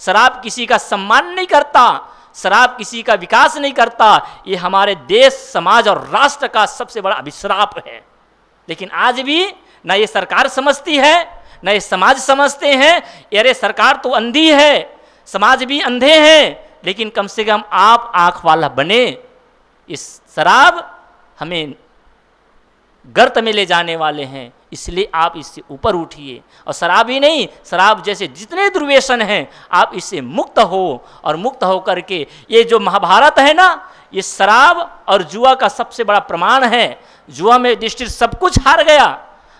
शराब किसी का सम्मान नहीं करता, शराब किसी का विकास नहीं करता। ये हमारे देश, समाज और राष्ट्र का सबसे बड़ा अभिश्राप है। लेकिन आज भी ना ये सरकार समझती है, ना ये समाज समझते हैं। अरे सरकार तो अंधी है, समाज भी अंधे हैं, लेकिन कम से कम आप आंख वाला बने। इस शराब हमें गर्त में ले जाने वाले हैं, इसलिए आप इससे ऊपर उठिए। और शराब ही नहीं, शराब जैसे जितने दुर्व्यसन हैं आप इससे मुक्त हो, और मुक्त हो करके ये जो महाभारत है ना, ये शराब और जुआ का सबसे बड़ा प्रमाण है। जुआ में युधिष्ठिर सब कुछ हार गया,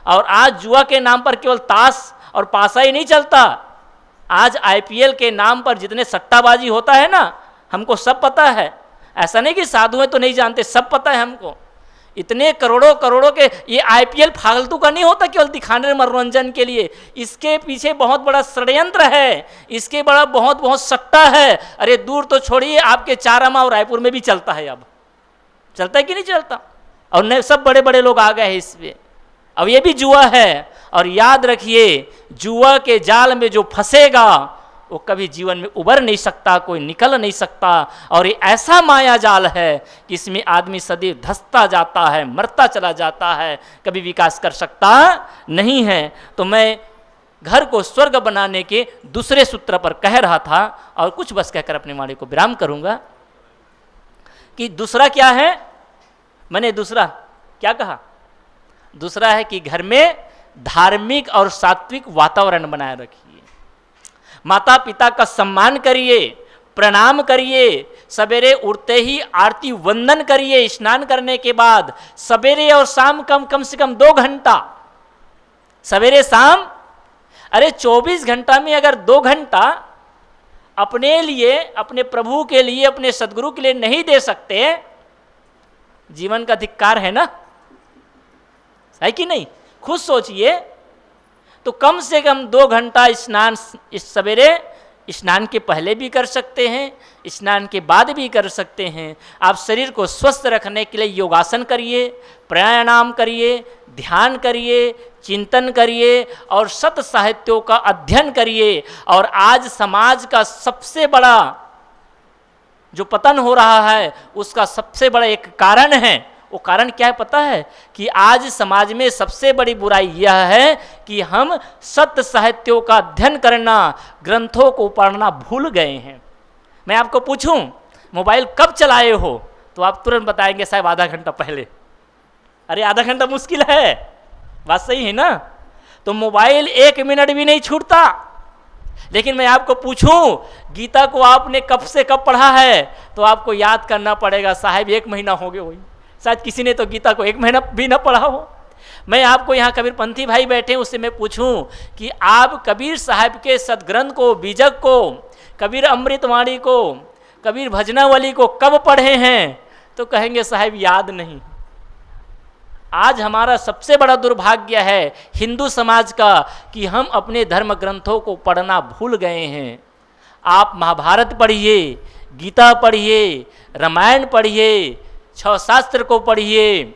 और आज जुआ के नाम पर केवल ताश और पासा ही नहीं चलता। आज IPL के नाम पर जितने सट्टाबाजी होता है ना, हमको सब पता है। ऐसा नहीं कि साधु हैं तो नहीं जानते, सब पता है हमको। इतने करोड़ों करोड़ों के ये IPL फालतू का नहीं होता केवल दिखाने मनोरंजन के लिए, इसके पीछे बहुत बड़ा षड्यंत्र है, इसके बड़ा बहुत बहुत सट्टा है। अरे दूर तो छोड़िए, आपके चारामा और रायपुर में भी चलता है। अब चलता है कि नहीं चलता? और नए सब बड़े बड़े लोग आ गए हैं इसमें। अब ये भी जुआ है, और याद रखिए जुआ के जाल में जो फंसेगा वो कभी जीवन में उबर नहीं सकता, कोई निकल नहीं सकता। और ये ऐसा माया जाल है कि इसमें आदमी सदैव धंसता जाता है, मरता चला जाता है, कभी विकास कर सकता नहीं है। तो मैं घर को स्वर्ग बनाने के दूसरे सूत्र पर कह रहा था, और कुछ बस कहकर अपने वाणी को विराम करूंगा कि दूसरा क्या है। मैंने दूसरा क्या कहा? दूसरा है कि घर में धार्मिक और सात्विक वातावरण बनाए रखिए। माता पिता का सम्मान करिए, प्रणाम करिए, सवेरे उठते ही आरती वंदन करिए। स्नान करने के बाद सवेरे और शाम कम से कम 2 घंटा, सवेरे शाम। अरे 24 घंटा में अगर 2 घंटा अपने लिए, अपने प्रभु के लिए, अपने सदगुरु के लिए नहीं दे सकते, जीवन का धिक्कार है ना, है कि नहीं? खुद सोचिए। तो कम से कम 2 घंटा स्नान इस सवेरे, स्नान के पहले भी कर सकते हैं, स्नान के बाद भी कर सकते हैं। आप शरीर को स्वस्थ रखने के लिए योगासन करिए, प्राणायाम करिए, ध्यान करिए, चिंतन करिए, और सत साहित्यों का अध्ययन करिए। और आज समाज का सबसे बड़ा जो पतन हो रहा है, उसका सबसे बड़ा एक कारण है। वो कारण क्या है पता है? कि आज समाज में सबसे बड़ी बुराई यह है कि हम सत्य साहित्यों का अध्ययन करना, ग्रंथों को पढ़ना भूल गए हैं। मैं आपको पूछूं मोबाइल कब चलाए हो, तो आप तुरंत बताएंगे साहब आधा घंटा पहले। अरे आधा घंटा मुश्किल है, बात सही है ना? तो मोबाइल 1 मिनट भी नहीं छूटता। लेकिन मैं आपको पूछूं गीता को आपने कब से कब पढ़ा है, तो आपको याद करना पड़ेगा साहब 1 महीना हो गया। वही शायद किसी ने तो गीता को 1 महीना भी ना पढ़ा हो। मैं आपको यहाँ कबीरपंथी भाई बैठे उससे मैं पूछूं कि आप कबीर साहब के सदग्रंथ को, बीजक को, कबीर अमृतवाणी को, कबीर भजनावली को कब पढ़े हैं, तो कहेंगे साहब याद नहीं। आज हमारा सबसे बड़ा दुर्भाग्य है हिंदू समाज का कि हम अपने धर्म ग्रंथों को पढ़ना भूल गए हैं। आप महाभारत पढ़िए, गीता पढ़िए, रामायण पढ़िए, 6 शास्त्र को पढ़िए,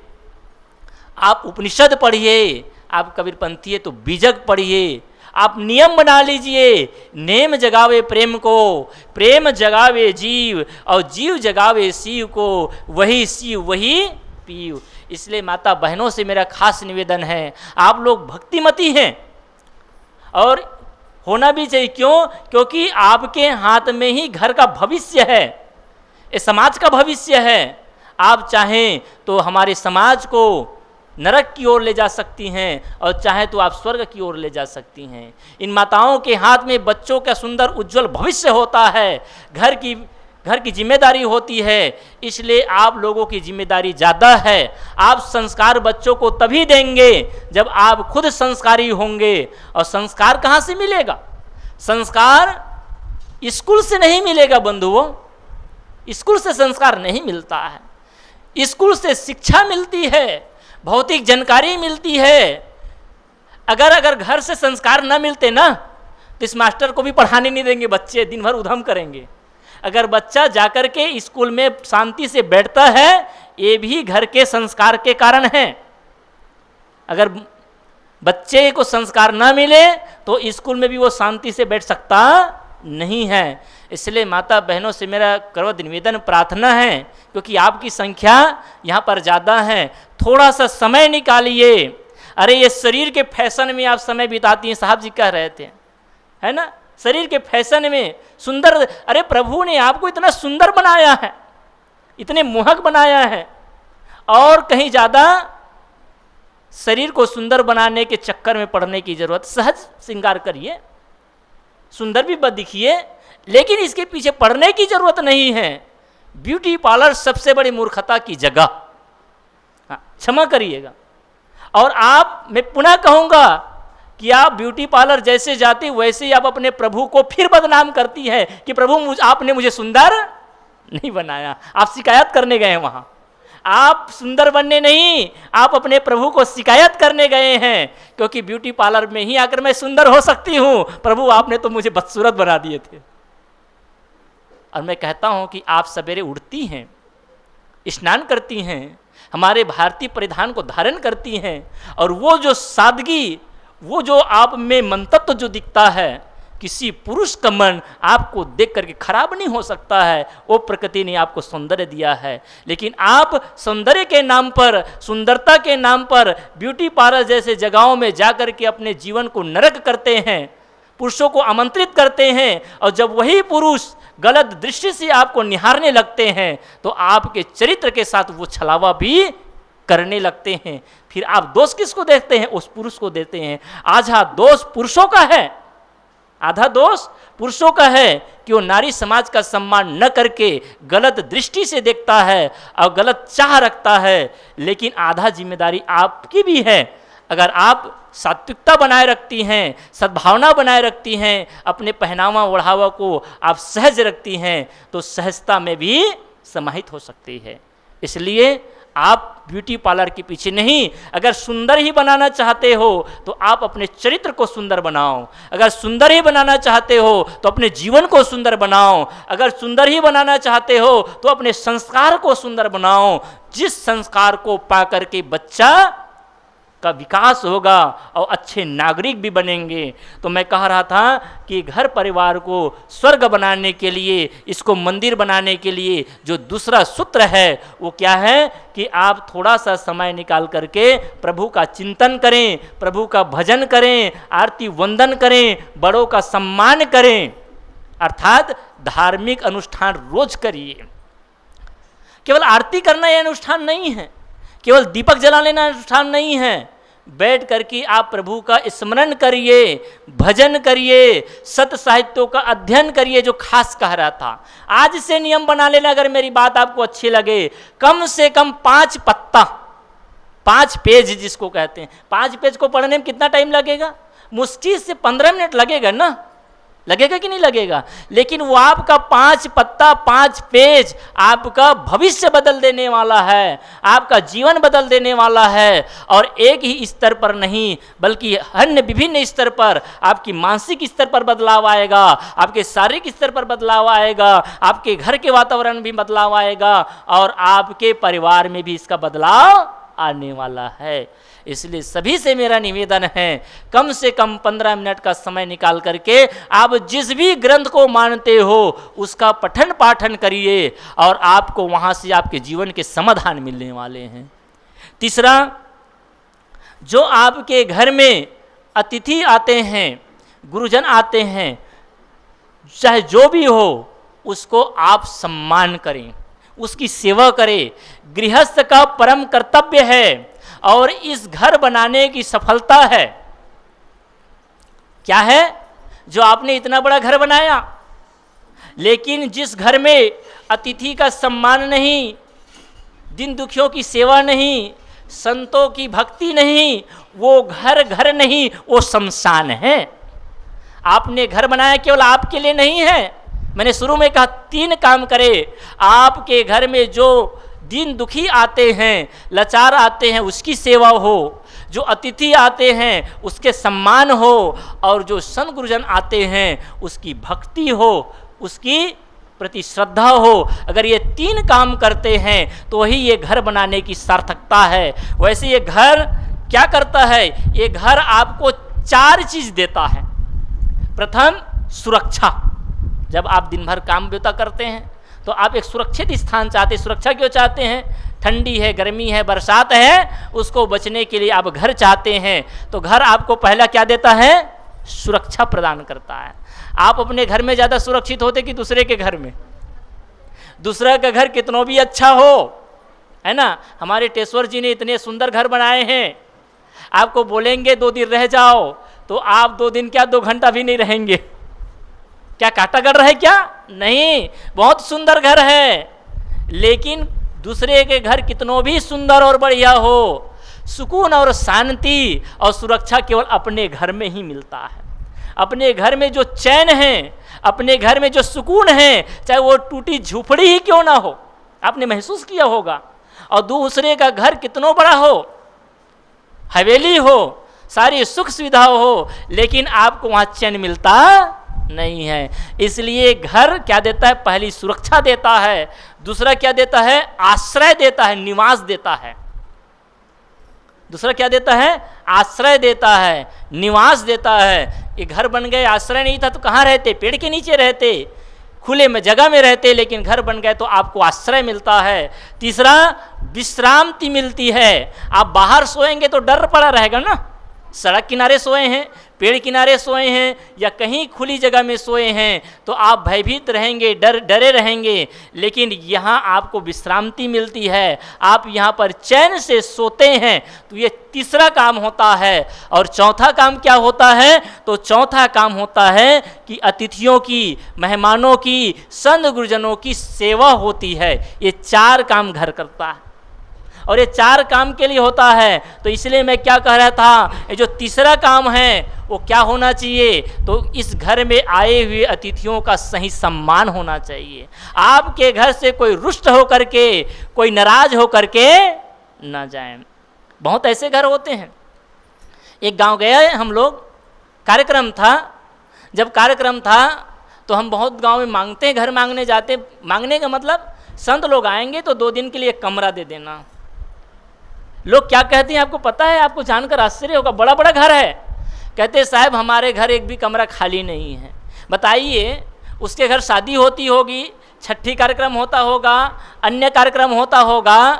आप उपनिषद पढ़िए, आप कबीरपंथी है तो बीजक पढ़िए। आप नियम बना लीजिए, नेम जगावे प्रेम को, प्रेम जगावे जीव, और जीव जगावे शिव को, वही शिव वही पीव। इसलिए माता बहनों से मेरा खास निवेदन है, आप लोग भक्तिमती हैं और होना भी चाहिए। क्यों? क्योंकि आपके हाथ में ही घर का भविष्य है, ये समाज का भविष्य है। आप चाहें तो हमारे समाज को नरक की ओर ले जा सकती हैं, और चाहे तो आप स्वर्ग की ओर ले जा सकती हैं। इन माताओं के हाथ में बच्चों का सुंदर उज्जवल भविष्य होता है, घर की जिम्मेदारी होती है। इसलिए आप लोगों की जिम्मेदारी ज़्यादा है। आप संस्कार बच्चों को तभी देंगे जब आप खुद संस्कारी होंगे। और संस्कार कहाँ से मिलेगा? संस्कार स्कूल से नहीं मिलेगा बंधुओं, स्कूल से संस्कार नहीं मिलता है। स्कूल से शिक्षा मिलती है, भौतिक जानकारी मिलती है। अगर घर से संस्कार न मिलते ना, तो इस मास्टर को भी पढ़ाने नहीं देंगे, बच्चे दिन भर उधम करेंगे। अगर बच्चा जाकर के स्कूल में शांति से बैठता है, ये भी घर के संस्कार के कारण है। अगर बच्चे को संस्कार ना मिले तो स्कूल में भी वो शांति से बैठ सकता नहीं है। इसलिए माता बहनों से मेरा करवत निवेदन प्रार्थना है, क्योंकि आपकी संख्या यहाँ पर ज़्यादा है, थोड़ा सा समय निकालिए। अरे ये शरीर के फैशन में आप समय बिताती हैं, साहब जी कह रहे थे, है ना, शरीर के फैशन में सुंदर। अरे प्रभु ने आपको इतना सुंदर बनाया है, इतने मोहक बनाया है, और कहीं ज़्यादा शरीर को सुंदर बनाने के चक्कर में पड़ने की जरूरत। सहज श्रृंगार करिए, सुंदर भी दिखिए, लेकिन इसके पीछे पड़ने की जरूरत नहीं है। ब्यूटी पार्लर सबसे बड़ी मूर्खता की जगह, हाँ क्षमा करिएगा। और आप, मैं पुनः कहूँगा कि आप ब्यूटी पार्लर जैसे जाती वैसे ही आप अपने प्रभु को फिर बदनाम करती है कि प्रभु आपने मुझे सुंदर नहीं बनाया। आप शिकायत करने गए हैं वहाँ, आप सुंदर बनने नहीं, आप अपने प्रभु को शिकायत करने गए हैं, क्योंकि ब्यूटी पार्लर में ही आकर मैं सुंदर हो सकती हूँ, प्रभु आपने तो मुझे बदसूरत बना दिए थे। और मैं कहता हूँ कि आप सवेरे उठती हैं, स्नान करती हैं, हमारे भारतीय परिधान को धारण करती हैं, और वो जो सादगी, वो जो आप में मंतत्व जो दिखता है, किसी पुरुष का मन आपको देख करके खराब नहीं हो सकता है। वो प्रकृति ने आपको सौंदर्य दिया है, लेकिन आप सौंदर्य के नाम पर, सुंदरता के नाम पर ब्यूटी पार्लर जैसे जगहों में जाकर के अपने जीवन को नरक करते हैं, पुरुषों को आमंत्रित करते हैं, और जब वही पुरुष गलत दृष्टि से आपको निहारने लगते हैं तो आपके चरित्र के साथ वो छलावा भी करने लगते हैं। फिर आप दोष किसको देते हैं? उस पुरुष को देते हैं। आधा दोष पुरुषों का है, आधा दोष पुरुषों का है कि वो नारी समाज का सम्मान न करके गलत दृष्टि से देखता है और गलत चाह रखता है, लेकिन आधा जिम्मेदारी आपकी भी है। अगर आप सात्विकता बनाए रखती हैं, सद्भावना बनाए रखती हैं, अपने पहनावा ओढ़ावा को आप सहज रखती हैं, तो सहजता में भी समाहित हो सकती है। इसलिए आप ब्यूटी पार्लर के पीछे नहीं, अगर सुंदर ही बनाना चाहते हो तो आप अपने चरित्र को सुंदर बनाओ, अगर सुंदर ही बनाना चाहते हो तो अपने जीवन को सुंदर बनाओ, अगर सुंदर ही बनाना चाहते हो तो अपने संस्कार को सुंदर बनाओ, जिस संस्कार को पाकर के बच्चा का विकास होगा और अच्छे नागरिक भी बनेंगे। तो मैं कह रहा था कि घर परिवार को स्वर्ग बनाने के लिए, इसको मंदिर बनाने के लिए जो दूसरा सूत्र है वो क्या है कि आप थोड़ा सा समय निकाल करके प्रभु का चिंतन करें, प्रभु का भजन करें, आरती वंदन करें, बड़ों का सम्मान करें, अर्थात धार्मिक अनुष्ठान रोज करिए। केवल आरती करना यह अनुष्ठान नहीं है, केवल दीपक जला लेना अनुष्ठान नहीं है। बैठ करके आप प्रभु का स्मरण करिए, भजन करिए, सत साहित्यों का अध्ययन करिए, जो खास कह रहा था। आज से नियम बना लेना, अगर मेरी बात आपको अच्छी लगे, कम से कम 5 पत्ता, 5 पेज जिसको कहते हैं, 5 पेज को पढ़ने में कितना टाइम लगेगा? मुश्किल से 15 मिनट लगेगा ना, लगेगा कि नहीं लगेगा? लेकिन वो आपका 5 पत्ता, 5 पेज आपका भविष्य बदल देने वाला है, आपका जीवन बदल देने वाला है। और एक ही स्तर पर नहीं, बल्कि अन्य विभिन्न स्तर पर, आपकी मानसिक स्तर पर बदलाव आएगा, आपके शारीरिक स्तर पर बदलाव आएगा, आपके घर के वातावरण में भी बदलाव आएगा, और आपके परिवार में भी इसका बदलाव आने वाला है। इसलिए सभी से मेरा निवेदन है, कम से कम 15 मिनट का समय निकाल करके आप जिस भी ग्रंथ को मानते हो उसका पठन पाठन करिए, और आपको वहाँ से आपके जीवन के समाधान मिलने वाले हैं। तीसरा, जो आपके घर में अतिथि आते हैं, गुरुजन आते हैं, चाहे जो भी हो, उसको आप सम्मान करें, उसकी सेवा करें। गृहस्थ का परम कर्तव्य है, और इस घर बनाने की सफलता है क्या है? जो आपने इतना बड़ा घर बनाया, लेकिन जिस घर में अतिथि का सम्मान नहीं, दिन दुखियों की सेवा नहीं, संतों की भक्ति नहीं, वो घर घर नहीं, वो शमशान है। आपने घर बनाया केवल आपके लिए नहीं है। मैंने शुरू में कहा 3 काम करे। आपके घर में जो दिन दुखी आते हैं, लाचार आते हैं, उसकी सेवा हो, जो अतिथि आते हैं उसके सम्मान हो, और जो संत गुरुजन आते हैं उसकी भक्ति हो, उसकी प्रति श्रद्धा हो। अगर ये 3 काम करते हैं तो वही ये घर बनाने की सार्थकता है। वैसे ये घर क्या करता है? ये घर आपको 4 चीज देता है। प्रथम, सुरक्षा। जब आप दिन भर काम व्यता करते हैं तो आप एक सुरक्षित स्थान चाहते हैं। सुरक्षा क्यों चाहते हैं? ठंडी है, गर्मी है, बरसात है, उसको बचने के लिए आप घर चाहते हैं। तो घर आपको पहला क्या देता है? सुरक्षा प्रदान करता है। आप अपने घर में ज़्यादा सुरक्षित होते कि दूसरे के घर में? दूसरा का घर कितना भी अच्छा हो, है ना, हमारे टेश्वर जी ने इतने सुंदर घर बनाए हैं, आपको बोलेंगे 2 दिन रह जाओ तो आप 2 दिन क्या 2 घंटा भी नहीं रहेंगे। क्या काटागढ़ है क्या? नहीं, बहुत सुंदर घर है। लेकिन दूसरे के घर कितनों भी सुंदर और बढ़िया हो, सुकून और शांति और सुरक्षा केवल अपने घर में ही मिलता है। अपने घर में जो चैन है, अपने घर में जो सुकून है, चाहे वो टूटी झोपड़ी ही क्यों ना हो, आपने महसूस किया होगा। और दूसरे का घर कितना बड़ा हो, हवेली हो, सारी सुख सुविधा हो, लेकिन आपको वहाँ चैन मिलता नहीं है। इसलिए घर क्या देता है? पहली सुरक्षा देता है, दूसरा क्या देता है? आश्रय देता है, निवास देता है। दूसरा क्या देता है? आश्रय देता है, निवास देता है। ये घर बन गए, आश्रय नहीं था तो कहाँ रहते? पेड़ के नीचे रहते, खुले में जगह में रहते, लेकिन घर बन गए तो आपको आश्रय मिलता है। तीसरा, विश्रांति मिलती है। आप बाहर सोएंगे तो डर पड़ा रहेगा ना, सड़क किनारे सोए हैं, पेड़ किनारे सोए हैं या कहीं खुली जगह में सोए हैं तो आप भयभीत रहेंगे, डरे रहेंगे। लेकिन यहाँ आपको विश्रांति मिलती है, आप यहाँ पर चैन से सोते हैं। तो ये तीसरा काम होता है। और चौथा काम क्या होता है? तो चौथा काम होता है कि अतिथियों की, मेहमानों की, संत गुरुजनों की सेवा होती है। ये 4 काम घर करता है और ये 4 काम के लिए होता है। तो इसलिए मैं क्या कह रहा था, ये जो तीसरा काम है वो क्या होना चाहिए? तो इस घर में आए हुए अतिथियों का सही सम्मान होना चाहिए। आपके घर से कोई रुष्ट होकर के, कोई नाराज होकर के ना जाए। बहुत ऐसे घर होते हैं। एक गांव गए हम लोग, कार्यक्रम था। जब कार्यक्रम था तो हम बहुत गांव में मांगते हैं, घर मांगने जाते। मांगने का मतलब संत लोग आएंगे तो 2 दिन के लिए कमरा दे देना। लोग क्या कहते हैं आपको पता है? आपको जानकर आश्चर्य होगा। बड़ा बड़ा घर है, कहते साहब हमारे घर एक भी कमरा खाली नहीं है। बताइए, उसके घर शादी होती होगी, छठी कार्यक्रम होता होगा, अन्य कार्यक्रम होता होगा,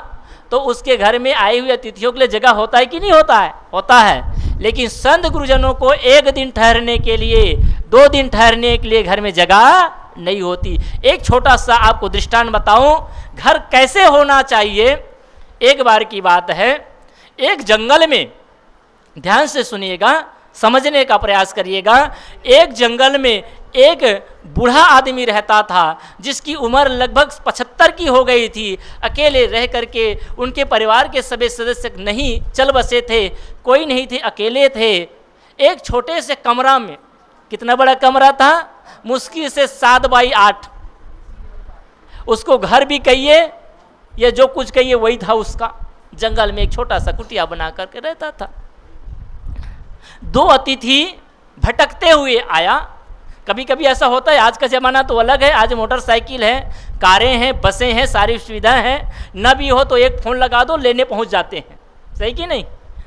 तो उसके घर में आए हुए अतिथियों के लिए जगह होता है कि नहीं होता है? होता है। लेकिन संत गुरुजनों को 1 दिन ठहरने के लिए, 2 दिन ठहरने के लिए घर में जगह नहीं होती। एक छोटा सा आपको दृष्टांत बताऊं, घर कैसे होना चाहिए। एक बार की बात है, एक जंगल में, ध्यान से सुनिएगा, समझने का प्रयास करिएगा। एक जंगल में एक बूढ़ा आदमी रहता था जिसकी उम्र लगभग 75 की हो गई थी। अकेले रह करके उनके परिवार के सभी सदस्य नहीं चल बसे थे, कोई नहीं थे, अकेले थे। एक छोटे से कमरा में, कितना बड़ा कमरा था? मुश्किल से 7 बाई 8। उसको घर भी कहिए या जो कुछ कहिए वही था उसका। जंगल में एक छोटा सा कुटिया बना करके रहता था। 2 अतिथि भटकते हुए आया। कभी कभी ऐसा होता है, आज का ज़माना तो अलग है, आज मोटरसाइकिल है, कारें हैं, बसें हैं, सारी सुविधाएं हैं। न भी हो तो एक फ़ोन लगा दो, लेने पहुंच जाते हैं। सही कि नहीं?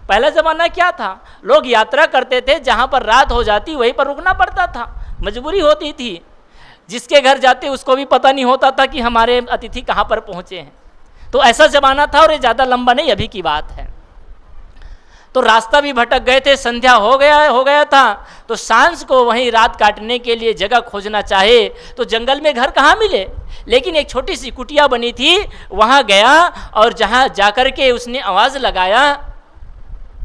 पहला ज़माना क्या था? लोग यात्रा करते थे, जहां पर रात हो जाती वहीं पर रुकना पड़ता था, मजबूरी होती थी। जिसके घर जाते उसको भी पता नहीं होता था कि हमारे अतिथि कहाँ पर पहुँचे हैं। तो ऐसा ज़माना था और ये ज़्यादा लंबा नहीं, अभी की बात है। तो रास्ता भी भटक गए थे, संध्या हो गया था। तो सांझ को वहीं रात काटने के लिए जगह खोजना चाहे तो जंगल में घर कहाँ मिले। लेकिन एक छोटी सी कुटिया बनी थी, वहाँ गया और जहाँ जाकर के उसने आवाज़ लगाया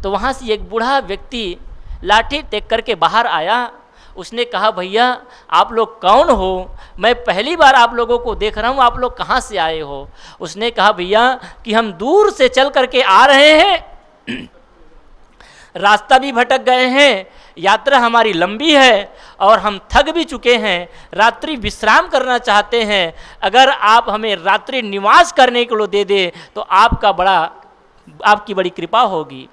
तो वहाँ से एक बूढ़ा व्यक्ति लाठी टेक करके बाहर आया। उसने कहा, भैया आप लोग कौन हो? मैं पहली बार आप लोगों को देख रहा हूँ, आप लोग कहाँ से आए हो? उसने कहा, भैया कि हम दूर से चल करके आ रहे हैं, रास्ता भी भटक गए हैं, यात्रा हमारी लंबी है और हम थक भी चुके हैं, रात्रि विश्राम करना चाहते हैं। अगर आप हमें रात्रि निवास करने के लिए दे दे तो आपकी बड़ी कृपा होगी।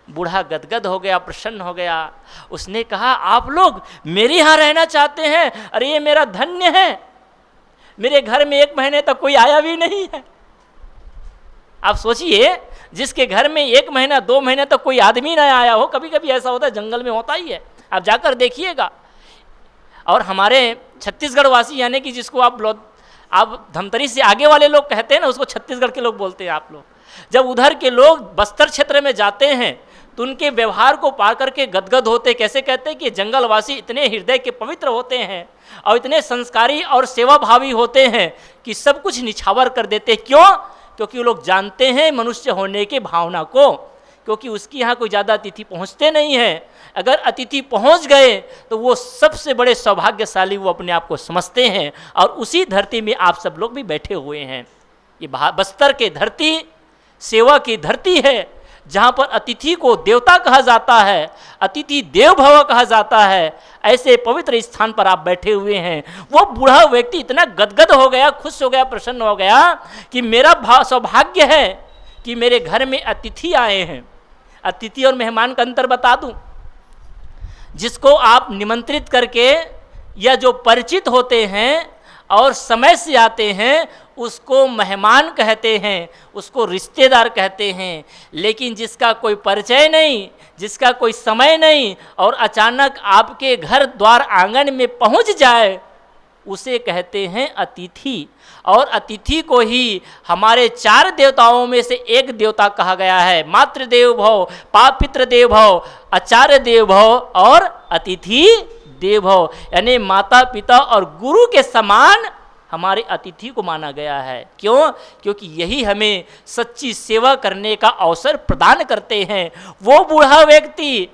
बूढ़ा गदगद हो गया, प्रसन्न हो गया। उसने कहा, आप लोग मेरे यहाँ रहना चाहते हैं? अरे ये मेरा धन्य है, मेरे घर में 1 महीने तक कोई आया भी नहीं है। आप सोचिए, जिसके घर में 1 महीना 2 महीने तक कोई आदमी ना आया हो। कभी कभी ऐसा होता है, जंगल में होता ही है, आप जाकर देखिएगा। और हमारे छत्तीसगढ़ वासी यानी कि जिसको आप धमतरी से आगे वाले लोग कहते हैं ना, उसको छत्तीसगढ़ के लोग बोलते हैं आप लोग। जब उधर के लोग बस्तर क्षेत्र में जाते हैं तो उनके व्यवहार को पा करके गदगद होते। कैसे कहते हैं कि जंगलवासी इतने हृदय के पवित्र होते हैं और इतने संस्कारी और सेवाभावी होते हैं कि सब कुछ निछावर कर देते। क्यों? क्योंकि वो लोग जानते हैं मनुष्य होने के भावना को, क्योंकि उसके यहाँ कोई ज़्यादा अतिथि पहुँचते नहीं हैं। अगर अतिथि पहुँच गए तो वो सबसे बड़े सौभाग्यशाली वो अपने आप को समझते हैं, और उसी धरती में आप सब लोग भी बैठे हुए हैं। ये बस्तर की धरती सेवा की धरती है, जहाँ पर अतिथि को देवता कहा जाता है, अतिथि देव भव कहा जाता है। ऐसे पवित्र स्थान पर आप बैठे हुए हैं। वो बूढ़ा व्यक्ति इतना गदगद हो गया, खुश हो गया, प्रसन्न हो गया कि मेरा सौभाग्य है कि मेरे घर में अतिथि आए हैं। अतिथि और मेहमान का अंतर बता दूं, जिसको आप निमंत्रित करके या जो परिचित होते हैं और समय से आते हैं उसको मेहमान कहते हैं, उसको रिश्तेदार कहते हैं। लेकिन जिसका कोई परिचय नहीं, जिसका कोई समय नहीं और अचानक आपके घर द्वार आंगन में पहुंच जाए, उसे कहते हैं अतिथि। और अतिथि को ही हमारे 4 देवताओं में से एक देवता कहा गया है। मातृ देव भव, पापित्र देव भव, आचार्य देव भव और अतिथि देव भव। यानी माता पिता और गुरु के समान हमारे अतिथि को माना गया है। क्यों? क्योंकि यही हमें सच्ची सेवा करने का अवसर प्रदान करते हैं। वो बूढ़ा व्यक्ति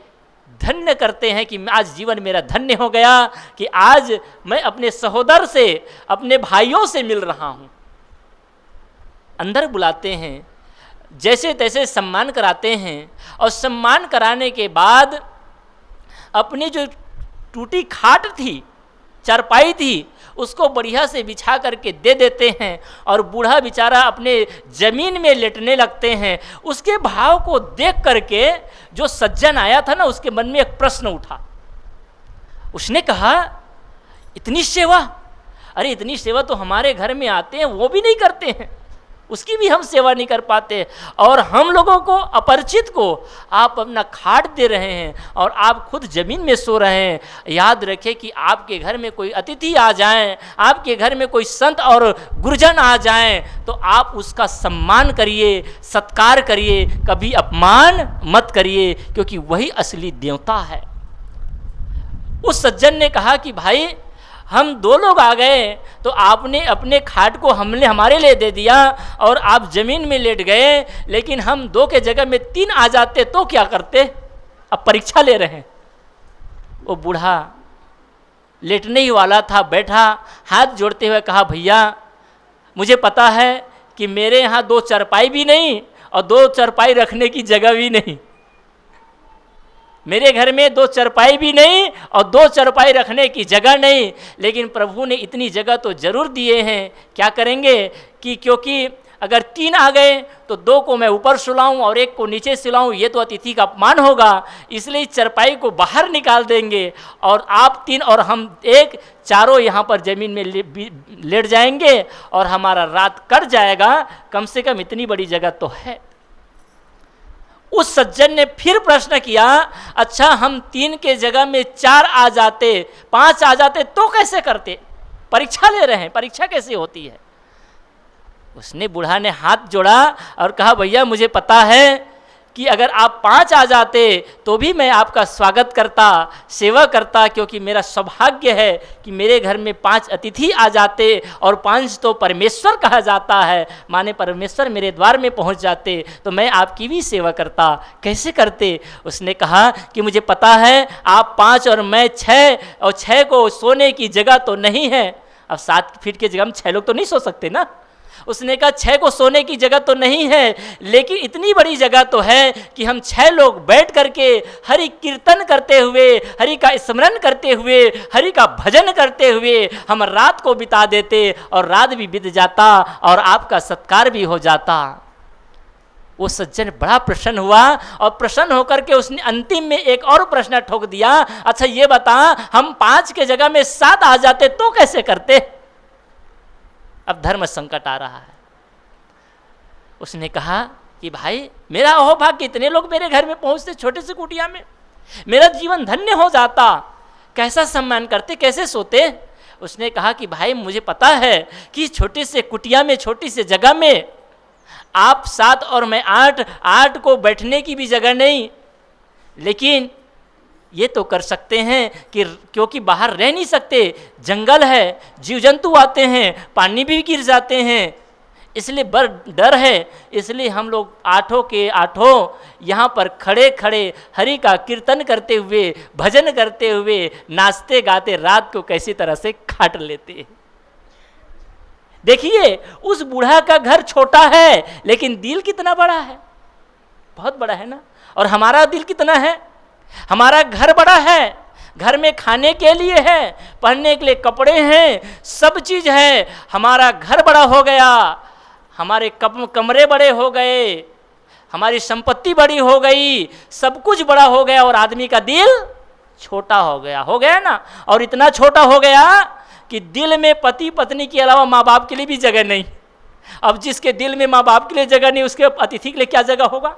धन्य करते हैं कि आज जीवन मेरा धन्य हो गया कि आज मैं अपने सहोदर से, अपने भाइयों से मिल रहा हूँ। अंदर बुलाते हैं, जैसे तैसे सम्मान कराते हैं, और सम्मान कराने के बाद अपनी जो टूटी खाट थी, चारपाई थी, उसको बढ़िया से बिछा करके दे देते हैं और बूढ़ा बेचारा अपने जमीन में लेटने लगते हैं। उसके भाव को देख करके जो सज्जन आया था ना, उसके मन में एक प्रश्न उठा। उसने कहा, इतनी सेवा, अरे इतनी सेवा तो हमारे घर में आते हैं वो भी नहीं करते हैं, उसकी भी हम सेवा नहीं कर पाते, और हम लोगों को अपरिचित को आप अपना खाट दे रहे हैं और आप खुद जमीन में सो रहे हैं। याद रखें कि आपके घर में कोई अतिथि आ जाएं, आपके घर में कोई संत और गुरुजन आ जाएं, तो आप उसका सम्मान करिए, सत्कार करिए, कभी अपमान मत करिए, क्योंकि वही असली देवता है। उस सज्जन ने कहा कि भाई हम 2 लोग आ गए तो आपने अपने खाट को हमारे लिए दे दिया और आप जमीन में लेट गए, लेकिन हम 2 के जगह में 3 आ जाते तो क्या करते? अब परीक्षा ले रहे हैं। वो बूढ़ा लेटने ही वाला था, बैठा हाथ जोड़ते हुए कहा, भैया मुझे पता है कि मेरे यहाँ 2 चारपाई भी नहीं और 2 चारपाई रखने की जगह भी नहीं, मेरे घर में 2 चारपाई भी नहीं और 2 चारपाई रखने की जगह नहीं, लेकिन प्रभु ने इतनी जगह तो जरूर दिए हैं। क्या करेंगे कि क्योंकि अगर 3 आ गए तो 2 को मैं ऊपर सुलाऊं और 1 को नीचे सुलाऊं, ये तो अतिथि का अपमान होगा, इसलिए चारपाई को बाहर निकाल देंगे और आप 3 और हम 1 चारों यहाँ पर जमीन में लेट जाएंगे और हमारा रात कट जाएगा। कम से कम इतनी बड़ी जगह तो है। उस सज्जन ने फिर प्रश्न किया, अच्छा हम 3 के जगह में 4 आ जाते, 5 आ जाते तो कैसे करते? परीक्षा ले रहे हैं, परीक्षा कैसे होती है? उसने बूढ़ा ने हाथ जोड़ा और कहा, भैया मुझे पता है कि अगर आप 5 आ जाते तो भी मैं आपका स्वागत करता, सेवा करता, क्योंकि मेरा सौभाग्य है कि मेरे घर में 5 अतिथि आ जाते और 5 तो परमेश्वर कहा जाता है, माने परमेश्वर मेरे द्वार में पहुंच जाते तो मैं आपकी भी सेवा करता। कैसे करते? उसने कहा कि मुझे पता है आप 5 और मैं 6, और 6 को सोने की जगह तो नहीं है। अब 7 फीट की जगह हम 6 लोग तो नहीं सो सकते ना। उसने कहा 6 को सोने की जगह तो नहीं है, लेकिन इतनी बड़ी जगह तो है कि हम 6 लोग बैठ करके हरि कीर्तन करते हुए, हरि का स्मरण करते हुए, हरि का भजन करते हुए हम रात को बिता देते और रात भी बीत जाता और आपका सत्कार भी हो जाता। वो सज्जन बड़ा प्रसन्न हुआ और प्रसन्न होकर के उसने अंतिम में एक और प्रश्न ठोक दिया, अच्छा ये बता हम 5 के जगह में 7 आ जाते तो कैसे करते? अब धर्म संकट आ रहा है। उसने कहा कि भाई मेरा अहोभाग्य, इतने लोग मेरे घर में पहुंचते छोटे से कुटिया में, मेरा जीवन धन्य हो जाता। कैसा सम्मान करते, कैसे सोते? उसने कहा कि भाई मुझे पता है कि छोटे से कुटिया में, छोटी से जगह में आप 7 और मैं 8, 8 को बैठने की भी जगह नहीं, लेकिन ये तो कर सकते हैं कि क्योंकि बाहर रह नहीं सकते, जंगल है, जीव जंतु आते हैं, पानी भी गिर जाते हैं, इसलिए डर है, इसलिए हम लोग 8 के 8 यहाँ पर खड़े खड़े हरि का कीर्तन करते हुए, भजन करते हुए, नाचते गाते रात को कैसी तरह से काट लेते हैं। देखिए उस बूढ़ा का घर छोटा है लेकिन दिल कितना बड़ा है, बहुत बड़ा है ना। और हमारा दिल कितना है, हमारा घर बड़ा है, घर में खाने के लिए है, पहनने के लिए कपड़े हैं, सब चीज है, हमारा घर बड़ा हो गया, हमारे कमरे बड़े हो गए, हमारी संपत्ति बड़ी हो गई, सब कुछ बड़ा हो गया और आदमी का दिल छोटा हो गया ना। और इतना छोटा हो गया कि दिल में पति पत्नी के अलावा माँ बाप के लिए भी जगह नहीं। अब जिसके दिल में माँ बाप के लिए जगह नहीं, उसके अतिथि के लिए क्या जगह होगा।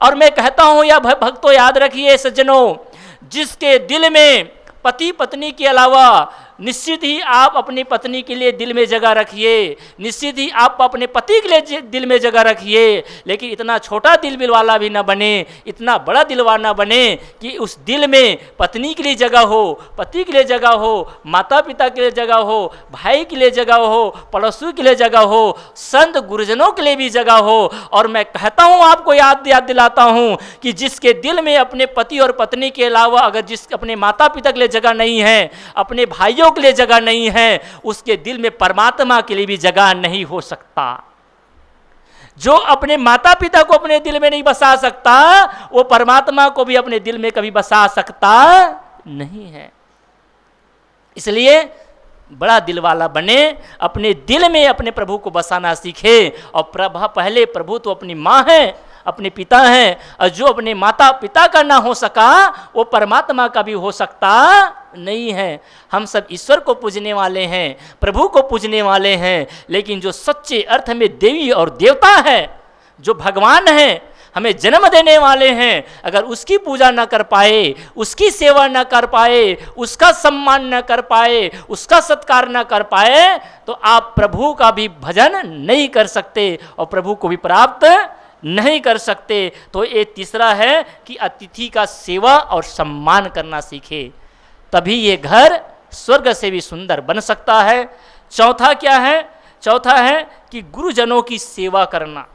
और मैं कहता हूँ या भक्तों याद रखिए सज्जनों, जिसके दिल में पति पत्नी के अलावा निश्चित ही आप अपनी पत्नी के लिए दिल में जगह रखिए, निश्चित ही आप अपने पति के लिए दिल में जगह रखिए, लेकिन इतना छोटा दिल वाला भी ना बने, इतना बड़ा दिल वाला ना बने कि उस दिल में पत्नी के लिए जगह हो, पति के लिए जगह हो, माता पिता के लिए जगह हो, भाई के लिए जगह हो, पड़ोसी के लिए जगह हो, संत गुरुजनों के लिए भी जगह हो। और मैं कहता हूँ, आपको याद दिलाता हूँ कि जिसके दिल में अपने पति और पत्नी के अलावा अगर अपने माता पिता के लिए जगह नहीं है, अपने भाइयों के लिए जगह नहीं है, उसके दिल में परमात्मा के लिए भी जगह नहीं हो सकता। जो अपने माता पिता को अपने दिल में नहीं बसा सकता, वो परमात्मा को भी अपने दिल में कभी बसा सकता नहीं है। इसलिए बड़ा दिल वाला बने, अपने दिल में अपने प्रभु को बसाना सीखे। और पहले प्रभु तो अपनी माँ है, अपने पिता हैं, और जो अपने माता पिता का ना हो सका वो परमात्मा का भी हो सकता नहीं है। हम सब ईश्वर को पूजने वाले हैं, प्रभु को पूजने वाले हैं, लेकिन जो सच्चे अर्थ में देवी और देवता है, जो भगवान हैं, हमें जन्म देने वाले हैं, अगर उसकी पूजा न कर पाए, उसकी सेवा न कर पाए, उसका सम्मान न कर पाए, उसका सत्कार न कर पाए, तो आप प्रभु का भी भजन नहीं कर सकते और प्रभु को भी प्राप्त नहीं कर सकते। तो ये तीसरा है कि अतिथि का सेवा और सम्मान करना सीखे, तभी ये घर स्वर्ग से भी सुंदर बन सकता है। चौथा क्या है? चौथा है कि गुरुजनों की सेवा करना।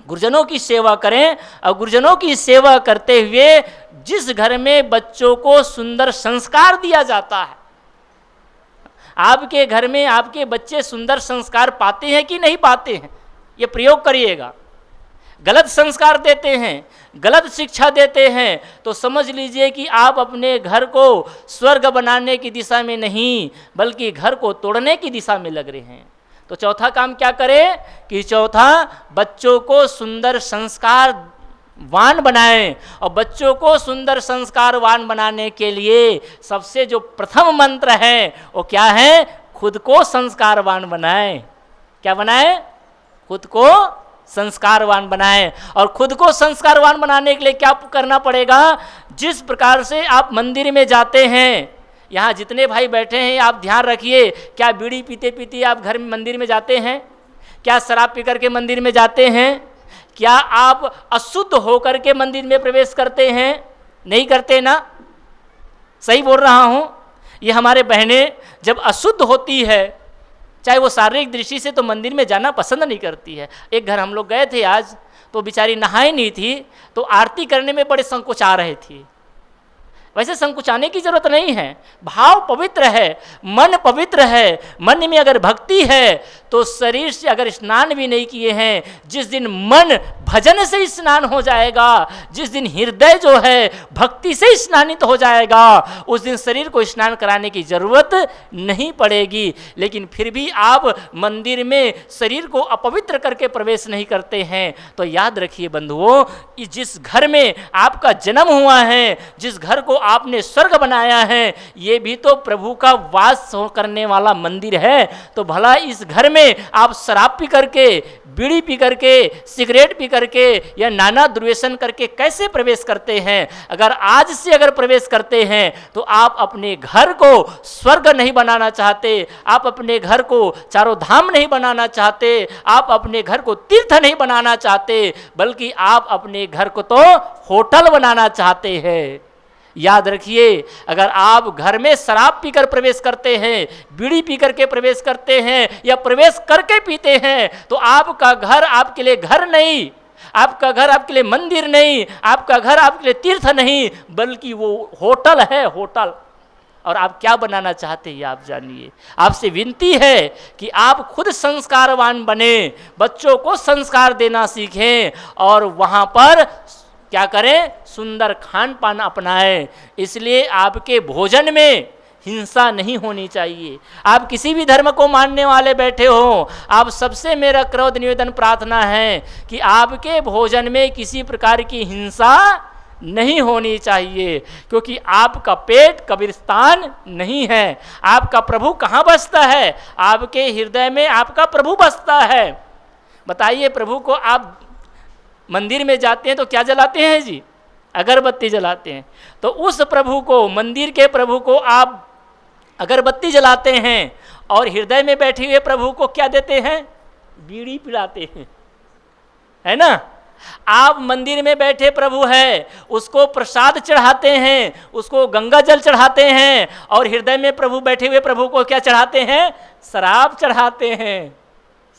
गुरुजनों की सेवा करें, और गुरुजनों की सेवा करते हुए जिस घर में बच्चों को सुंदर संस्कार दिया जाता है, आपके घर में आपके बच्चे सुंदर संस्कार पाते हैं कि नहीं पाते हैं, ये प्रयोग करिएगा। गलत संस्कार देते हैं, गलत शिक्षा देते हैं, तो समझ लीजिए कि आप अपने घर को स्वर्ग बनाने की दिशा में नहीं बल्कि घर को तोड़ने की दिशा में लग रहे हैं। तो चौथा काम क्या करें कि चौथा, बच्चों को सुंदर संस्कारवान बनाएं। और बच्चों को सुंदर संस्कारवान बनाने के लिए सबसे जो प्रथम मंत्र है वो क्या है? खुद को संस्कारवान बनाएं। क्या बनाएं? खुद को संस्कारवान बनाएं। और खुद को संस्कारवान बनाने के लिए क्या करना पड़ेगा? जिस प्रकार से आप मंदिर में जाते हैं, यहाँ जितने भाई बैठे हैं आप ध्यान रखिए, क्या बीड़ी पीते पीते आप घर में मंदिर में जाते हैं? क्या शराब पी करके मंदिर में जाते हैं? क्या आप अशुद्ध होकर के मंदिर में प्रवेश करते हैं? नहीं करते ना? सही बोल रहा हूँ? ये हमारे बहनें जब अशुद्ध होती है, चाहे वो शारीरिक दृष्टि से, तो मंदिर में जाना पसंद नहीं करती है। एक घर हम लोग गए थे आज, तो बेचारी नहाई नहीं थी, तो आरती करने में बड़े संकोचा रहे थे। वैसे संकुचाने की जरूरत नहीं है, भाव पवित्र है, मन पवित्र है, मन में अगर भक्ति है तो शरीर से अगर स्नान भी नहीं किए हैं, जिस दिन मन भजन से स्नान हो जाएगा, जिस दिन हृदय जो है भक्ति से स्नानित हो जाएगा, उस दिन शरीर को स्नान कराने की जरूरत नहीं पड़ेगी। लेकिन फिर भी आप मंदिर में शरीर को अपवित्र करके प्रवेश नहीं करते हैं, तो याद रखिए बंधुओं, जिस घर में आपका जन्म हुआ है, जिस घर को आपने स्वर्ग बनाया है, ये भी तो प्रभु का वास करने वाला मंदिर है। तो भला इस घर में आप शराब पी करके, बीड़ी पी करके, सिगरेट पी करके या नाना दुर्व्यसन करके कैसे प्रवेश करते हैं? अगर आज से अगर प्रवेश करते हैं तो आप अपने घर को स्वर्ग नहीं बनाना चाहते, आप अपने घर को चारों धाम नहीं बनाना चाहते, आप अपने घर को तीर्थ नहीं बनाना चाहते, बल्कि आप अपने घर को तो होटल बनाना चाहते हैं। याद रखिए, अगर आप घर में शराब पीकर प्रवेश करते हैं, बीड़ी पीकर के प्रवेश करते हैं या प्रवेश करके पीते हैं, तो आपका घर आपके लिए घर नहीं, आपका घर आपके लिए मंदिर नहीं, आपका घर आपके लिए तीर्थ नहीं, बल्कि वो होटल है, होटल। और आप क्या बनाना चाहते हैं आप जानिए। आपसे विनती है कि आप खुद संस्कारवान बने, बच्चों को संस्कार देना सीखें और वहाँ पर क्या करें, सुंदर खान पान अपनाएं। इसलिए आपके भोजन में हिंसा नहीं होनी चाहिए। आप किसी भी धर्म को मानने वाले बैठे हो, आप सबसे मेरा क्रोध निवेदन प्रार्थना है कि आपके भोजन में किसी प्रकार की हिंसा नहीं होनी चाहिए, क्योंकि आपका पेट कब्रिस्तान नहीं है। आपका प्रभु कहाँ बसता है? आपके हृदय में आपका प्रभु बसता है। बताइए, प्रभु को आप मंदिर में जाते हैं तो क्या जलाते हैं जी? अगरबत्ती जलाते हैं। तो उस प्रभु को, मंदिर के प्रभु को आप अगरबत्ती जलाते हैं और हृदय में बैठे हुए प्रभु को क्या देते हैं? बीड़ी पिलाते हैं, है ना? आप मंदिर में बैठे प्रभु है, उसको प्रसाद चढ़ाते हैं, उसको गंगा जल चढ़ाते हैं, और हृदय में प्रभु बैठे हुए प्रभु को क्या चढ़ाते हैं? शराब चढ़ाते हैं।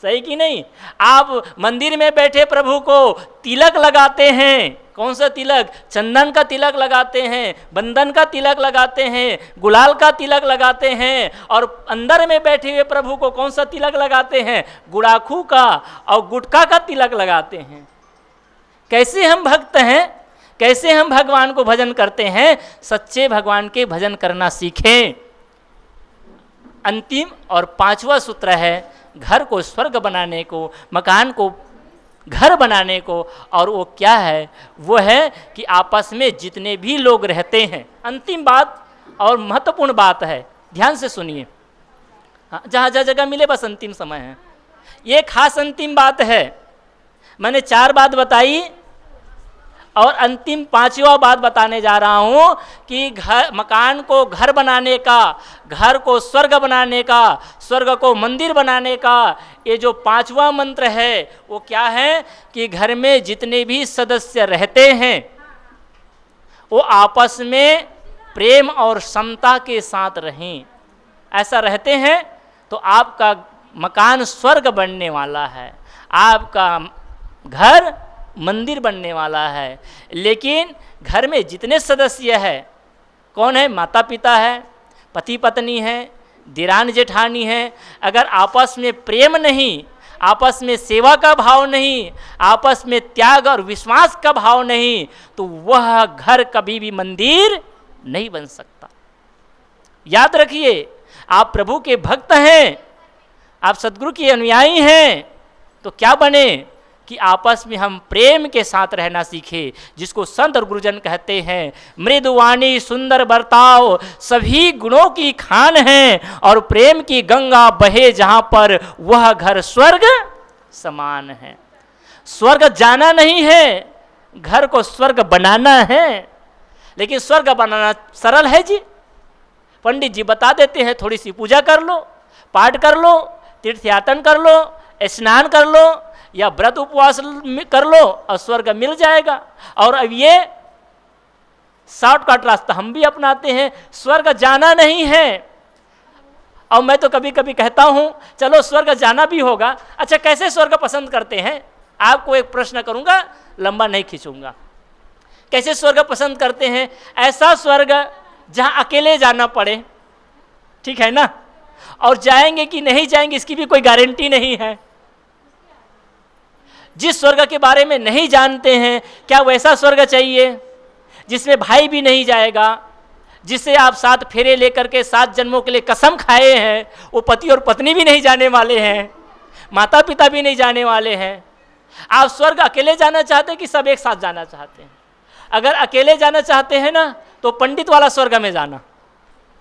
सही कि नहीं? आप मंदिर में बैठे प्रभु को तिलक लगाते हैं। कौन सा तिलक? चंदन का तिलक लगाते हैं, बंधन का तिलक लगाते हैं, गुलाल का तिलक लगाते हैं, और अंदर में बैठे हुए प्रभु को कौन सा तिलक लगाते हैं? गुड़ाखू का और गुटखा का तिलक लगाते हैं। कैसे हम भक्त हैं? कैसे हम भगवान को भजन करते हैं? सच्चे भगवान के भजन करना सीखें। अंतिम और पांचवा सूत्र है घर को स्वर्ग बनाने को, मकान को घर बनाने को, और वो क्या है? वो है कि आपस में जितने भी लोग रहते हैं, अंतिम बात और महत्वपूर्ण बात है, ध्यान से सुनिए। हाँ, जहाँ जहाँ जगह मिले बस अंतिम समय है। ये खास अंतिम बात है। मैंने 4 बात बताई और अंतिम 5वां बात बताने जा रहा हूँ कि घर, मकान को घर बनाने का, घर को स्वर्ग बनाने का, स्वर्ग को मंदिर बनाने का ये जो 5वां मंत्र है वो क्या है? कि घर में जितने भी सदस्य रहते हैं वो आपस में प्रेम और समता के साथ रहें। ऐसा रहते हैं तो आपका मकान स्वर्ग बनने वाला है, आपका घर मंदिर बनने वाला है। लेकिन घर में जितने सदस्य हैं, कौन है? माता पिता है, पति पत्नी है, दिरान जेठानी है, अगर आपस में प्रेम नहीं, आपस में सेवा का भाव नहीं, आपस में त्याग और विश्वास का भाव नहीं, तो वह घर कभी भी मंदिर नहीं बन सकता। याद रखिए, आप प्रभु के भक्त हैं, आप सद्गुरु के अनुयायी हैं, तो क्या बने? कि आपस में हम प्रेम के साथ रहना सीखे, जिसको संत और गुरुजन कहते हैं मृदुवाणी सुंदर बर्ताव सभी गुणों की खान है, और प्रेम की गंगा बहे जहाँ पर वह घर स्वर्ग समान है। स्वर्ग जाना नहीं है, घर को स्वर्ग बनाना है। लेकिन स्वर्ग बनाना सरल है जी। पंडित जी बता देते हैं, थोड़ी सी पूजा कर लो, पाठ कर लो, तीर्थयाटन कर लो, स्नान कर लो या व्रत उपवास कर लो और स्वर्ग मिल जाएगा। और अब ये शॉर्टकट रास्ता हम भी अपनाते हैं, स्वर्ग जाना नहीं है। और मैं तो कभी कभी कहता हूँ चलो स्वर्ग जाना भी होगा। अच्छा, कैसे स्वर्ग पसंद करते हैं? आपको एक प्रश्न करूँगा, लंबा नहीं खींचूंगा। कैसे स्वर्ग पसंद करते हैं? ऐसा स्वर्ग जहाँ अकेले जाना पड़े, ठीक है ना, और जाएंगे कि नहीं जाएंगे इसकी भी कोई गारंटी नहीं है। जिस स्वर्ग के बारे में नहीं जानते हैं, क्या वैसा स्वर्ग चाहिए जिसमें भाई भी नहीं जाएगा, जिससे आप 7 फेरे लेकर के 7 जन्मों के लिए कसम खाए हैं, वो पति और पत्नी भी नहीं जाने वाले हैं, माता पिता भी नहीं जाने वाले हैं। आप स्वर्ग अकेले जाना चाहते हैं कि सब एक साथ जाना चाहते हैं? अगर अकेले जाना चाहते हैं ना, तो पंडित वाला स्वर्ग में जाना,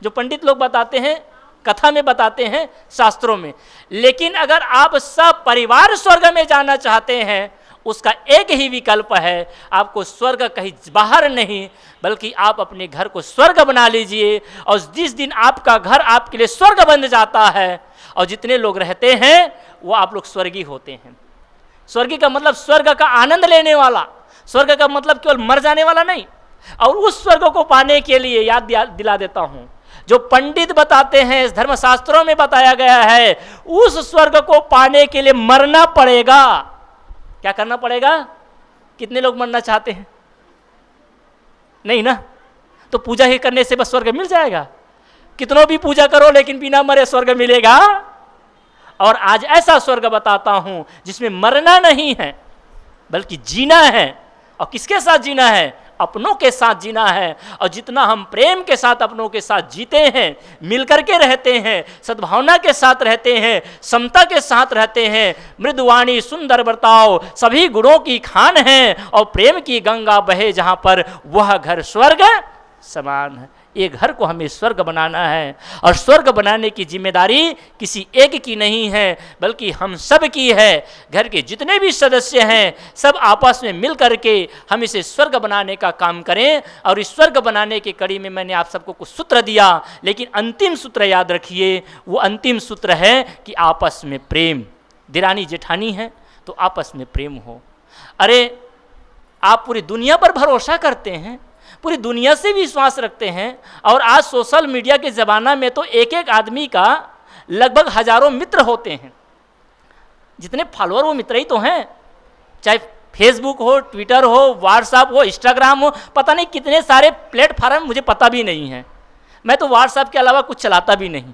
जो पंडित लोग बताते हैं, कथा में बताते हैं, शास्त्रों में। लेकिन अगर आप सब परिवार स्वर्ग में जाना चाहते हैं, उसका एक ही विकल्प है, आपको स्वर्ग कहीं बाहर नहीं, बल्कि आप अपने घर को स्वर्ग बना लीजिए। और जिस दिन आपका घर आपके लिए स्वर्ग बन जाता है और जितने लोग रहते हैं वो आप लोग स्वर्गीय होते हैं। स्वर्गीय का मतलब स्वर्ग का आनंद लेने वाला, स्वर्ग का मतलब केवल मर जाने वाला नहीं। और उस स्वर्ग को पाने के लिए याद दिला देता हूं, जो पंडित बताते हैं, इस धर्मशास्त्रों में बताया गया है, उस स्वर्ग को पाने के लिए मरना पड़ेगा। क्या करना पड़ेगा? कितने लोग मरना चाहते हैं? नहीं ना? तो पूजा ही करने से बस स्वर्ग मिल जाएगा? कितनों भी पूजा करो लेकिन बिना मरे स्वर्ग मिलेगा? और आज ऐसा स्वर्ग बताता हूं जिसमें मरना नहीं है बल्कि जीना है। और किसके साथ जीना है? अपनों के साथ जीना है। और जितना हम प्रेम के साथ अपनों के साथ जीते हैं, मिलकर के रहते हैं, सद्भावना के साथ रहते हैं, समता के साथ रहते हैं, मृदुवाणी सुंदर बर्ताव सभी गुणों की खान है और प्रेम की गंगा बहे जहां पर, वह घर स्वर्ग समान है। ये घर को हमें स्वर्ग बनाना है और स्वर्ग बनाने की जिम्मेदारी किसी एक की नहीं है बल्कि हम सब की है। घर के जितने भी सदस्य हैं सब आपस में मिल करके हम इसे स्वर्ग बनाने का काम करें। और इस स्वर्ग बनाने की कड़ी में मैंने आप सबको कुछ सूत्र दिया, लेकिन अंतिम सूत्र याद रखिए, वो अंतिम सूत्र है कि आपस में प्रेम। दिरानी जेठानी है तो आपस में प्रेम हो। अरे आप पूरी दुनिया पर भरोसा करते हैं, पूरी दुनिया से विश्वास रखते हैं, और आज सोशल मीडिया के ज़माना में तो एक एक आदमी का लगभग हजारों मित्र होते हैं। जितने फॉलोअर वो मित्र ही तो हैं, चाहे फेसबुक हो, ट्विटर हो, व्हाट्सएप हो, इंस्टाग्राम हो, पता नहीं कितने सारे प्लेटफार्म मुझे पता भी नहीं है। मैं तो व्हाट्सएप के अलावा कुछ चलाता भी नहीं,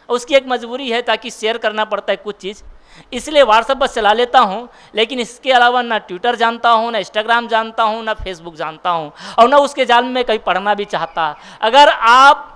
उसकी एक मजबूरी है ताकि शेयर करना पड़ता है कुछ चीज़, इसलिए व्हाट्सएप बस चला लेता हूँ। लेकिन इसके अलावा ना ट्विटर जानता हूँ, ना इंस्टाग्राम जानता हूँ, ना फेसबुक जानता हूँ, और ना उसके जाल में कहीं पढ़ना भी चाहता। अगर आप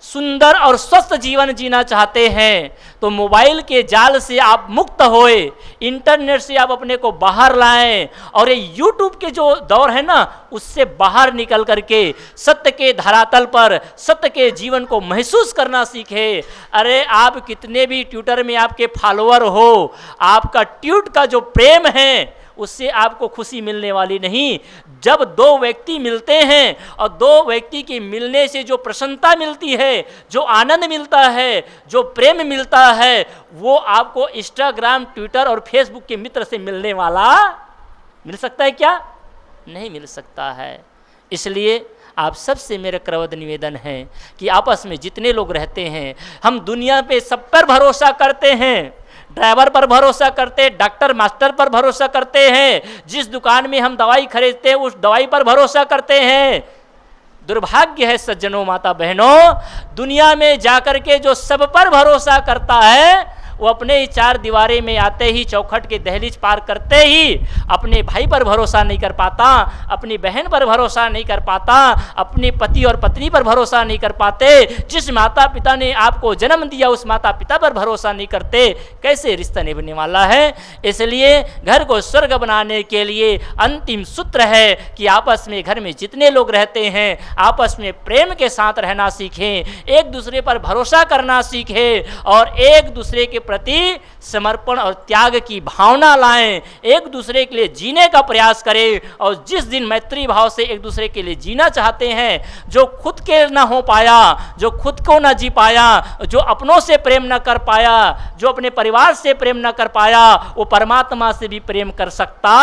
सुंदर और स्वस्थ जीवन जीना चाहते हैं तो मोबाइल के जाल से आप मुक्त होए, इंटरनेट से आप अपने को बाहर लाएं, और ये यूट्यूब के जो दौर है ना, उससे बाहर निकल करके सत्य के धरातल पर सत्य के जीवन को महसूस करना सीखे। अरे आप कितने भी ट्विटर में आपके फॉलोअर हो, आपका ट्वीट का जो प्रेम है उससे आपको खुशी मिलने वाली नहीं। जब दो व्यक्ति मिलते हैं और दो व्यक्ति के मिलने से जो प्रसन्नता मिलती है, जो आनंद मिलता है, जो प्रेम मिलता है, वो आपको इंस्टाग्राम, ट्विटर और फेसबुक के मित्र से मिलने वाला मिल सकता है क्या? नहीं मिल सकता है। इसलिए आप सबसे मेरा करवद निवेदन है कि आपस में जितने लोग रहते हैं, हम दुनिया पे सब पर भरोसा करते हैं, ड्राइवर पर भरोसा करते, डॉक्टर मास्टर पर भरोसा करते हैं, जिस दुकान में हम दवाई खरीदते हैं उस दवाई पर भरोसा करते हैं। दुर्भाग्य है सज्जनों, माता बहनों, दुनिया में जाकर के जो सब पर भरोसा करता है वो अपने ही चार दीवारे में आते ही, चौखट के दहलीज पार करते ही अपने भाई पर भरोसा नहीं कर पाता, अपनी बहन पर भरोसा नहीं कर पाता, अपने पति और पत्नी पर भरोसा नहीं कर पाते। जिस माता पिता ने आपको जन्म दिया उस माता पिता पर भरोसा नहीं करते, कैसे रिश्ता निभाने वाला है? इसलिए घर को स्वर्ग बनाने के लिए अंतिम सूत्र है कि आपस में, घर में जितने लोग रहते हैं, आपस में प्रेम के साथ रहना सीखें, एक दूसरे पर भरोसा करना सीखें और एक दूसरे के प्रति समर्पण और त्याग की भावना लाएं, एक दूसरे के लिए जीने का प्रयास करें। और जिस दिन मैत्री भाव से एक दूसरे के लिए जीना चाहते हैं, जो खुद के ना हो पाया, जो खुद को ना जी पाया, जो अपनों से प्रेम ना कर पाया, जो अपने परिवार से प्रेम ना कर पाया, वो परमात्मा से भी प्रेम कर सकता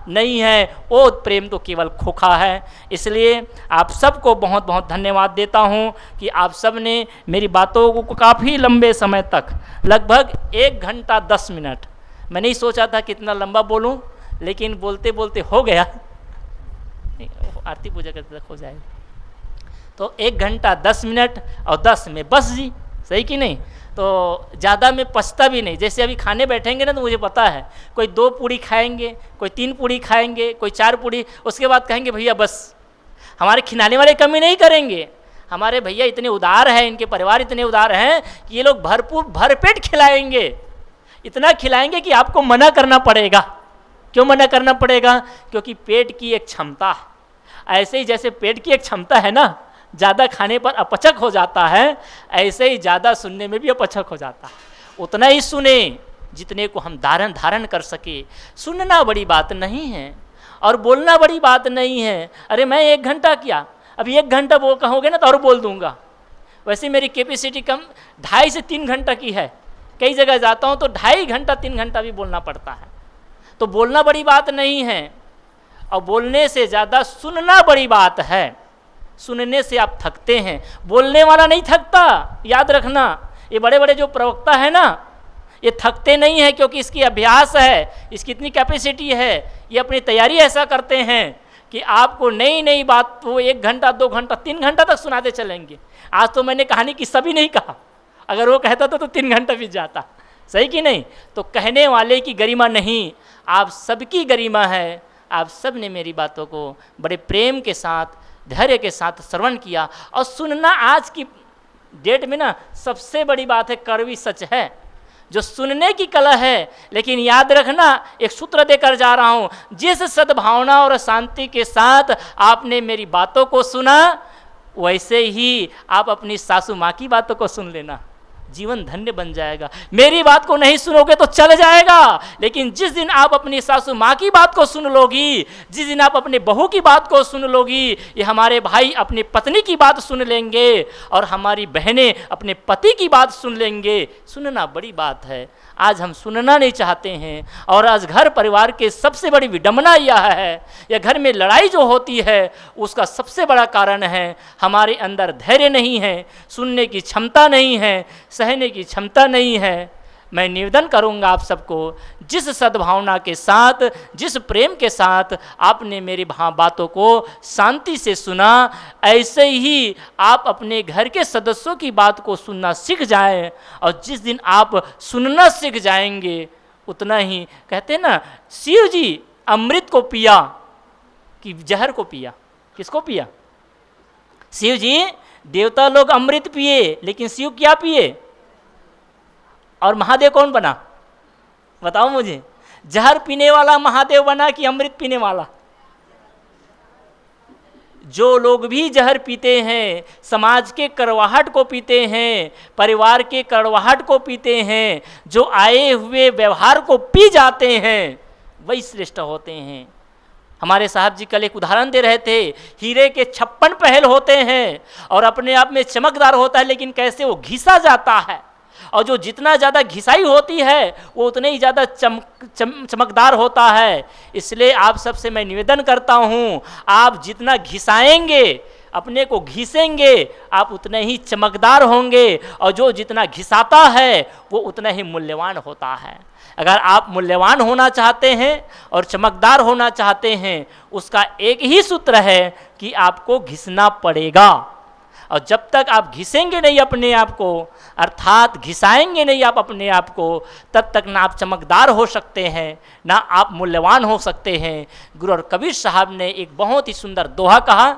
नहीं है। वो प्रेम तो केवल खोखा है। इसलिए आप सबको बहुत बहुत धन्यवाद देता हूं कि आप सब ने मेरी बातों को काफ़ी लंबे समय तक, लगभग 1 घंटा 10 मिनट, मैं नहीं सोचा था कितना लंबा बोलूं, लेकिन बोलते बोलते हो गया। आरती पूजा करते तक हो जाएगा, तो 1 घंटा 10 मिनट और 10 में बस जी, सही कि नहीं? तो ज़्यादा में पछता भी नहीं। जैसे अभी खाने बैठेंगे ना तो मुझे पता है कोई 2 पूड़ी खाएंगे, कोई 3 पूड़ी खाएंगे, कोई 4 पूड़ी, उसके बाद कहेंगे भैया बस। हमारे खिलाने वाले कमी नहीं करेंगे। हमारे भैया इतने उदार हैं, इनके परिवार इतने उदार हैं कि ये लोग भरपूर भरपेट खिलाएंगे, इतना खिलाएंगे कि आपको मना करना पड़ेगा। क्यों मना करना पड़ेगा? क्योंकि पेट की एक क्षमता है। ऐसे ही जैसे पेट की एक क्षमता है ना, ज़्यादा खाने पर अपचक हो जाता है, ऐसे ही ज़्यादा सुनने में भी अपचक हो जाता है। उतना ही सुने जितने को हम धारण कर सके। सुनना बड़ी बात नहीं है और बोलना बड़ी बात नहीं है। अरे मैं 1 घंटा किया, अभी 1 घंटा वो कहोगे ना तो और बोल दूंगा। वैसे मेरी कैपेसिटी कम 2.5 से 3 घंटा की है। कई जगह जाता हूँ तो 2.5 घंटा 3 घंटा भी बोलना पड़ता है। तो बोलना बड़ी बात नहीं है और बोलने से ज़्यादा सुनना बड़ी बात है। सुनने से आप थकते हैं, बोलने वाला नहीं थकता। याद रखना, ये बड़े बड़े जो प्रवक्ता है ना, ये थकते नहीं है क्योंकि इसकी अभ्यास है, इसकी इतनी कैपेसिटी है। ये अपनी तैयारी ऐसा करते हैं कि आपको नई नई बात वो 1 घंटा 2 घंटा 3 घंटा तक सुनाते चलेंगे। आज तो मैंने कहानी किस्सा भी नहीं कहा, अगर वो कहता तो 3 घंटा बीत जाता। सही कि नहीं? तो कहने वाले की गरिमा नहीं, आप सबकी गरिमा है। आप सब ने मेरी बातों को बड़े प्रेम के साथ, धैर्य के साथ श्रवण किया। और सुनना आज की डेट में ना सबसे बड़ी बात है, कड़वी सच है, जो सुनने की कला है। लेकिन याद रखना, एक सूत्र देकर जा रहा हूँ, जिस सद्भावना और शांति के साथ आपने मेरी बातों को सुना, वैसे ही आप अपनी सासू माँ की बातों को सुन लेना, जीवन धन्य बन जाएगा। मेरी बात को नहीं सुनोगे तो चल जाएगा, लेकिन जिस दिन आप अपनी सासू माँ की बात को सुन लोगी, जिस दिन आप अपने बहू की बात को सुन लोगी, ये हमारे भाई अपनी पत्नी की बात सुन लेंगे और हमारी बहनें अपने पति की बात सुन लेंगे। सुनना बड़ी बात है। आज हम सुनना नहीं चाहते हैं और आज घर परिवार के सबसे बड़ी विडंबना यह है, या घर में लड़ाई जो होती है उसका सबसे बड़ा कारण है हमारे अंदर धैर्य नहीं है, सुनने की क्षमता नहीं है, सहने की क्षमता नहीं है। मैं निवेदन करूंगा आप सबको, जिस सद्भावना के साथ, जिस प्रेम के साथ आपने मेरी बातों को शांति से सुना, ऐसे ही आप अपने घर के सदस्यों की बात को सुनना सीख जाएं। और जिस दिन आप सुनना सीख जाएंगे, उतना ही कहते हैं ना, शिव जी अमृत को पिया कि जहर को पिया? किसको पिया? शिव जी, देवता लोग अमृत पिए, लेकिन शिव क्या पिए? और महादेव कौन बना? बताओ मुझे। जहर पीने वाला महादेव बना कि अमृत पीने वाला? जो लोग भी जहर पीते हैं, समाज के कड़वाहट को पीते हैं, परिवार के कड़वाहट को पीते हैं, जो आए हुए व्यवहार को पी जाते हैं, वही श्रेष्ठ होते हैं। हमारे साहब जी कल एक उदाहरण दे रहे थे, हीरे के 56 पहल होते हैं और अपने आप में चमकदार होता है, लेकिन कैसे वो घिसा जाता है। और जो जितना ज़्यादा घिसाई होती है वो उतने ही ज़्यादा चमकदार होता है। इसलिए आप सबसे मैं निवेदन करता हूँ, आप जितना घिसाएंगे, अपने को घिसेंगे, आप उतने ही चमकदार होंगे। और जो जितना घिसाता है वो उतना ही मूल्यवान होता है। अगर आप मूल्यवान होना चाहते हैं और चमकदार होना चाहते हैं, उसका एक ही सूत्र है कि आपको घिसना पड़ेगा। और जब तक आप घिसेंगे नहीं अपने आप को, अर्थात घिसाएंगे नहीं आप अपने आप को, तब तक ना आप चमकदार हो सकते हैं, ना आप मूल्यवान हो सकते हैं। गुरु और कबीर साहब ने एक बहुत ही सुंदर दोहा कहा,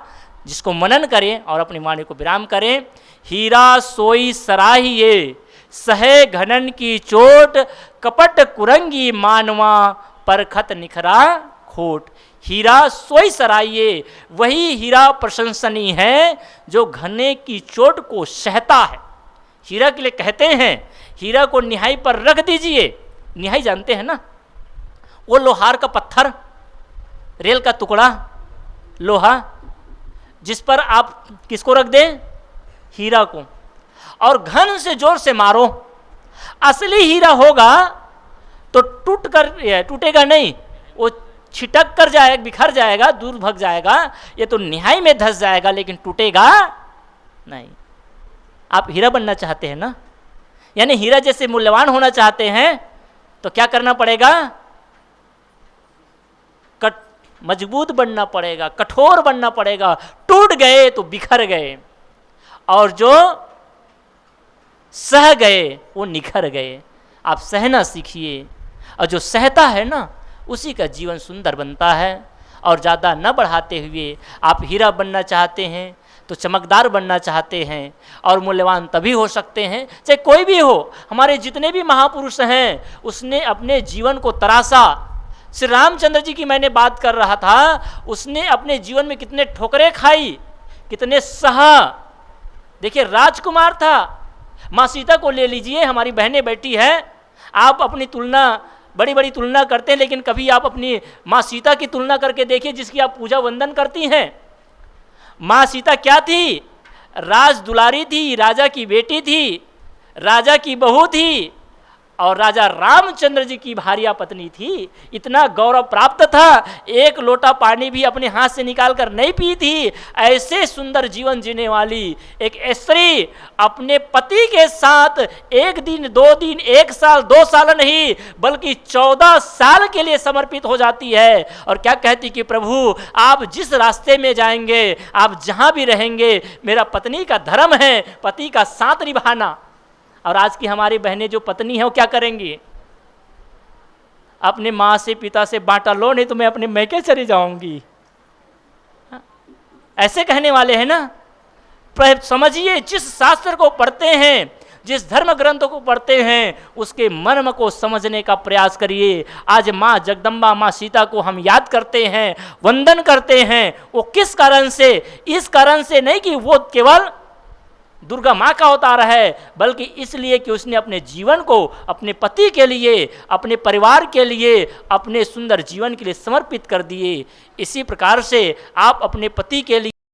जिसको मनन करें और अपनी वाणी को विराम करें। हीरा सोई सराहिए, सहे घनन की चोट, कपट कुरंगी मानवा, परखत निखरा खोट। हीरा सोई सराहिए, वही हीरा प्रशंसनीय है जो घने की चोट को सहता है। हीरा के लिए कहते हैं, हीरा को निहाई पर रख दीजिए। निहाई जानते हैं ना, वो लोहार का पत्थर, रेल का टुकड़ा, लोहा, जिस पर आप किसको रख दें? हीरा को। और घन से जोर से मारो, असली हीरा होगा तो टूटेगा नहीं, वो छिटक कर जाएगा, बिखर जाएगा, दूर भग जाएगा। ये तो निहाई में धंस जाएगा, लेकिन टूटेगा नहीं। आप हीरा बनना चाहते हैं ना, यानी हीरा जैसे मूल्यवान होना चाहते हैं, तो क्या करना पड़ेगा? मजबूत बनना पड़ेगा, कठोर बनना पड़ेगा। टूट गए तो बिखर गए, और जो सह गए वो निखर गए। आप सहना सीखिए, और जो सहता है ना, उसी का जीवन सुंदर बनता है। और ज़्यादा न बढ़ाते हुए, आप हीरा बनना चाहते हैं तो चमकदार बनना चाहते हैं, और मूल्यवान तभी हो सकते हैं चाहे कोई भी हो। हमारे जितने भी महापुरुष हैं, उसने अपने जीवन को तराशा, श्री रामचंद्र जी की मैंने बात कर रहा था, उसने अपने जीवन में कितने ठोकरें खाई, कितने सहा। देखिए राजकुमार था, माँ सीता को ले लीजिए, हमारी बहनें बैठी है, आप अपनी तुलना, बड़ी बड़ी तुलना करते हैं, लेकिन कभी आप अपनी माँ सीता की तुलना करके देखिए जिसकी आप पूजा वंदन करती हैं। माँ सीता क्या थी? राज दुलारी थी, राजा की बेटी थी, राजा की बहू थी और राजा रामचंद्र जी की भार्या पत्नी थी। इतना गौरव प्राप्त था, एक लोटा पानी भी अपने हाथ से निकाल कर नहीं पी थी। ऐसे सुंदर जीवन जीने वाली एक स्त्री अपने पति के साथ एक दिन, 2 दिन, 1 साल, 2 साल नहीं बल्कि 14 साल के लिए समर्पित हो जाती है। और क्या कहती कि प्रभु आप जिस रास्ते में जाएंगे, आप जहाँ भी रहेंगे, मेरा पत्नी का धर्म है पति का साथ निभाना। और आज की हमारी बहनें जो पत्नी है वो क्या करेंगी? अपने माँ से पिता से बांटा लो, नहीं तो मैं अपने मैके चली जाऊंगी, ऐसे कहने वाले हैं ना। समझिए, जिस शास्त्र को पढ़ते हैं, जिस धर्म ग्रंथों को पढ़ते हैं, उसके मर्म को समझने का प्रयास करिए। आज माँ जगदम्बा, माँ सीता को हम याद करते हैं, वंदन करते हैं, वो किस कारण से? इस कारण से नहीं कि वो केवल दुर्गा माँ का अवतार है, बल्कि इसलिए कि उसने अपने जीवन को अपने पति के लिए, अपने परिवार के लिए, अपने सुंदर जीवन के लिए समर्पित कर दिए। इसी प्रकार से आप अपने पति के लिए